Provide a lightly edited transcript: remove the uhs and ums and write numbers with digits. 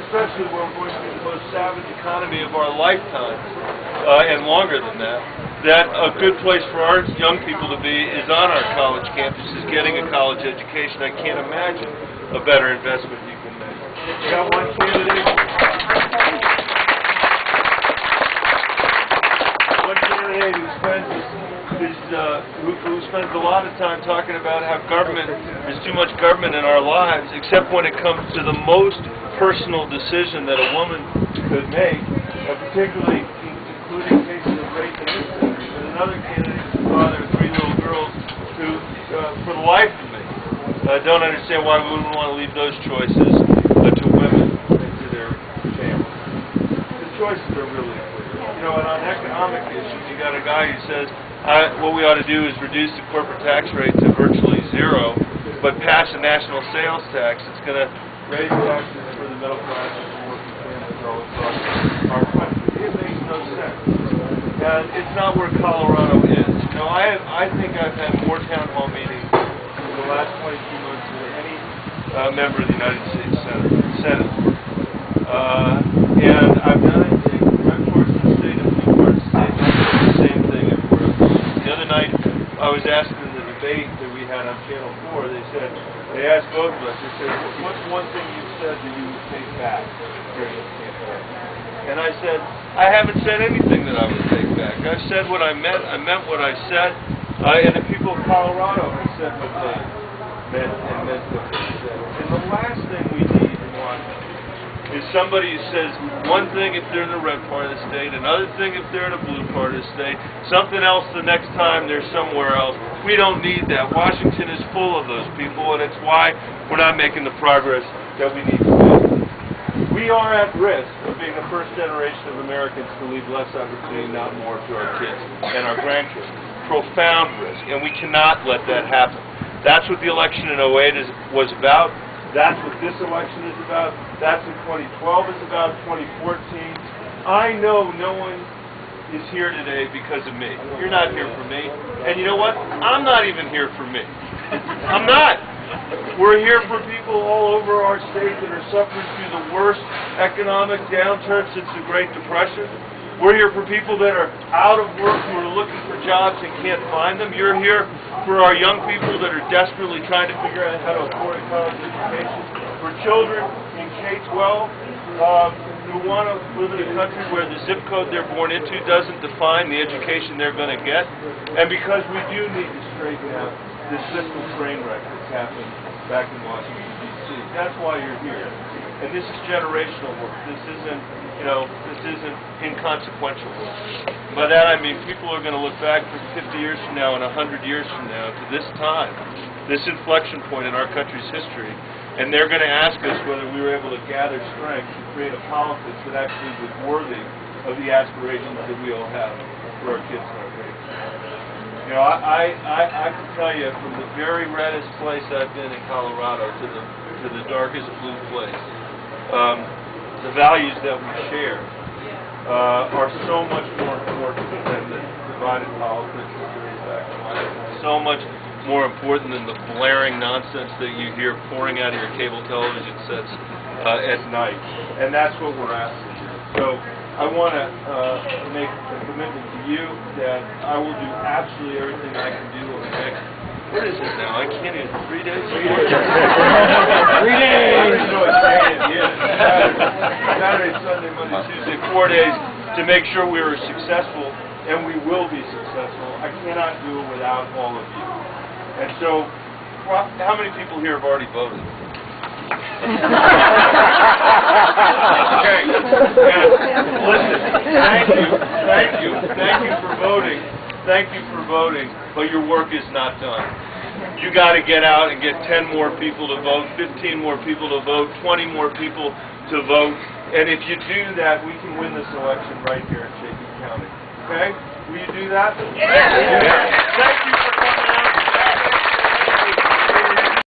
especially when we're going through the most savage economy of our lifetime, and longer than that, that a good place for our young people to be is on our college campuses, getting a college education. I can't imagine a better investment you can make. You got one candidate? One candidate who spends a lot of time talking about how there's too much government in our lives, except when it comes to the most personal decision that a woman could make, particularly including cases of rape and incest. And another candidate is the father of 3 little girls who, for the life of me, don't understand why we wouldn't want to leave those choices to women and to their families. The choices are really clear. You know, and on economic issues, you got a guy who says, what we ought to do is reduce the corporate tax rate to virtually 0, but pass a national sales tax. It's going to raise taxes for the middle class and the working families all across our country. It makes no sense. And it's not where Colorado is. You know, I think I've had more town hall meetings in the last 22 months than any member of the United States Senate. And I've done it in red parts of the state and blue parts of the state. The same thing everywhere. The other night, I was asked in the debate that we had on Channel 4, they asked both of us, they said, what's one thing you said that you would take back during this campaign? And I said, I haven't said anything that I would take back. I've said what I meant what I said, and the people of Colorado have said what they meant and meant what they said. And the last thing we need in Washington is somebody who says one thing if they're in the red part of the state, another thing if they're in the blue part of the state, something else the next time they're somewhere else. We don't need that. Washington is full of those people, and it's why we're not making the progress that we need to make. We are at risk of being the first generation of Americans to leave less opportunity, not more, to our kids and our grandkids. Profound risk, and we cannot let that happen. That's what the election in 2008 was about. That's what this election is about. That's what 2012 is about, 2014. I know no one is here today because of me. You're not here for me. And you know what? I'm not even here for me. I'm not. We're here for people all over our state that are suffering through the worst economic downturn since the Great Depression. We're here for people that are out of work, who are looking for jobs and can't find them. You're here for our young people that are desperately trying to figure out how to afford a college education. For children in K-12 who want to live in a country where the zip code they're born into doesn't define the education they're going to get. And because we do need to straighten out this fiscal train wreck that's happened back in Washington, D.C. That's why you're here. And this is generational work. This isn't, this isn't inconsequential work. By that I mean people are going to look back for 50 years from now and 100 years from now to this time, this inflection point in our country's history, and they're going to ask us whether we were able to gather strength to create a politics that actually was worthy of the aspirations that we all have for our kids and our grandkids. You know, I can tell you from the very reddest place I've been in Colorado to the darkest blue place, the values that we share are so much more important than the divided politics that there is back in Washington. So much more important than the blaring nonsense that you hear pouring out of your cable television sets at night. And that's what we're asking here. So I want to make a commitment to you that I will do absolutely everything I can do over the next, what is it now? I can't even, 3 days? 3 days. 3 days! Saturday, Sunday, Monday, Tuesday, 4 days to make sure we are successful, and we will be successful. I cannot do it without all of you. And so, how many people here have already voted? Okay. And listen, thank you for voting. Thank you for voting, but your work is not done. You got to get out and get 10 more people to vote, 15 more people to vote, 20 more people to vote. And if you do that, we can win this election right here in Shaky County. Okay? Will you do that? Yeah. Thank you.